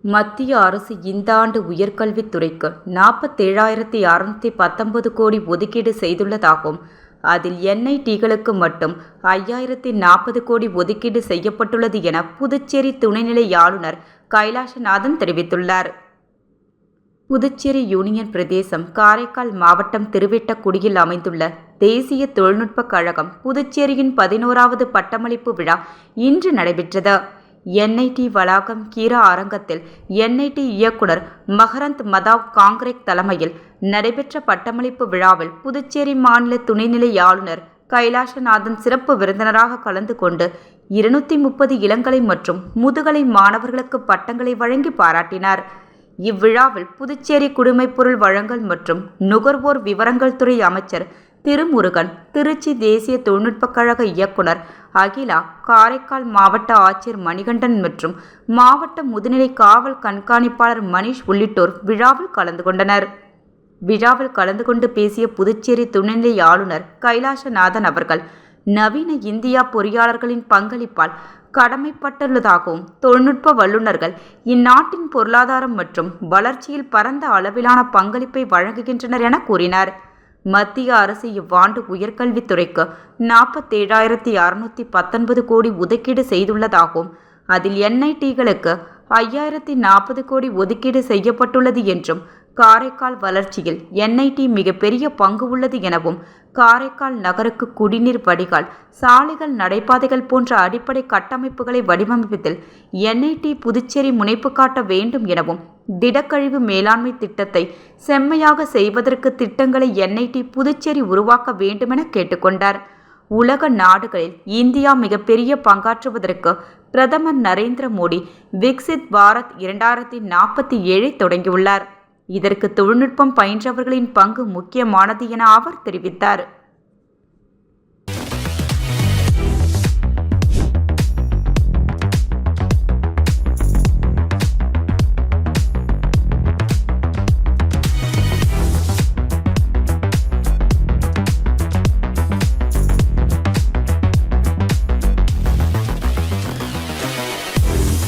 மத்திய அரசு இந்த ஆண்டு உயர்கல்வித்துறைக்கு 47,619 கோடி ஒதுக்கீடு செய்துள்ளதாகவும், அதில் என்ஐடிகளுக்கு மட்டும் 5,040 கோடி ஒதுக்கீடு செய்யப்பட்டுள்ளது என புதுச்சேரி துணைநிலை ஆளுநர் கைலாசநாதன் தெரிவித்துள்ளார். புதுச்சேரி யூனியன் பிரதேசம் காரைக்கால் மாவட்டம் திருவெட்டக்குடியில் அமைந்துள்ள தேசிய தொழில்நுட்பக் கழகம் புதுச்சேரியின் 11வது பட்டமளிப்பு விழா இன்று நடைபெற்றது. என்ஐடி வளாகம் கீரா அரங்கத்தில் என்ஐடி இயக்குனர் மகரந்த் மதாவ் காங்க்ரேக் தலைமையில் நடைபெற்ற பட்டமளிப்பு விழாவில் புதுச்சேரி மாநில துணைநிலை ஆளுநர் கைலாசநாதன் சிறப்பு விருந்தினராக கலந்து கொண்டு 230 இளங்கலை மற்றும் முதுகலை மாணவர்களுக்கு பட்டங்களை வழங்கி பாராட்டினார். இவ்விழாவில் புதுச்சேரி குடிமைப்பொருள் வழங்கல் மற்றும் நுகர்வோர் விவரங்கள் துறை அமைச்சர் திருமுருகன், திருச்சி தேசிய தொழில்நுட்பக் கழக இயக்குனர் அகிலா, காரைக்கால் மாவட்ட ஆட்சியர் மணிகண்டன் மற்றும் மாவட்ட முதுநிலை காவல் கண்காணிப்பாளர் மணிஷ் உள்ளிட்டோர் விழாவில் கலந்து கொண்டனர். விழாவில் கலந்து கொண்டு பேசிய புதுச்சேரி துணைநிலை ஆளுநர் கைலாசநாதன் அவர்கள், நவீன இந்தியா பொறியாளர்களின் பங்களிப்பால் கடமைப்பட்டுள்ளதாகவும், தொழில்நுட்ப வல்லுநர்கள் இந்நாட்டின் பொருளாதாரம் மற்றும் வளர்ச்சியில் பரந்த அளவிலான பங்களிப்பை வழங்குகின்றனர் என கூறினார். மத்திய அரசு இவ்வாண்டு உயர்கல்வித்துறைக்கு 47,619 கோடி ஒதுக்கீடு செய்துள்ளதாகவும், அதில் என்ஐடிகளுக்கு 5,040 கோடி ஒதுக்கீடு செய்யப்பட்டுள்ளது என்றும், காரைக்கால் வளர்ச்சியில் என்ஐடி மிகப்பெரிய பங்கு உள்ளது எனவும், காரைக்கால் நகருக்கு குடிநீர் வடிகால், சாலைகள், நடைபாதைகள் போன்ற அடிப்படை கட்டமைப்புகளை வடிவமைப்பதில் என்ஐடி புதுச்சேரி முனைப்பு காட்ட வேண்டும் எனவும், திடக்கழிவு மேலாண்மை திட்டத்தை செம்மையாக செய்வதற்கு திட்டங்களை என்ஐடி புதுச்சேரி உருவாக்க வேண்டுமென கேட்டுக்கொண்டார். உலக நாடுகளில் இந்தியா மிகப்பெரிய பங்காற்றுவதற்கு பிரதமர் நரேந்திர மோடி விக்சித் பாரத் 2047 தொடங்கியுள்ளார். இதற்கு தொழில்நுட்பம் பயின்றவர்களின் பங்கு முக்கியமானது என அவர் தெரிவித்தார்.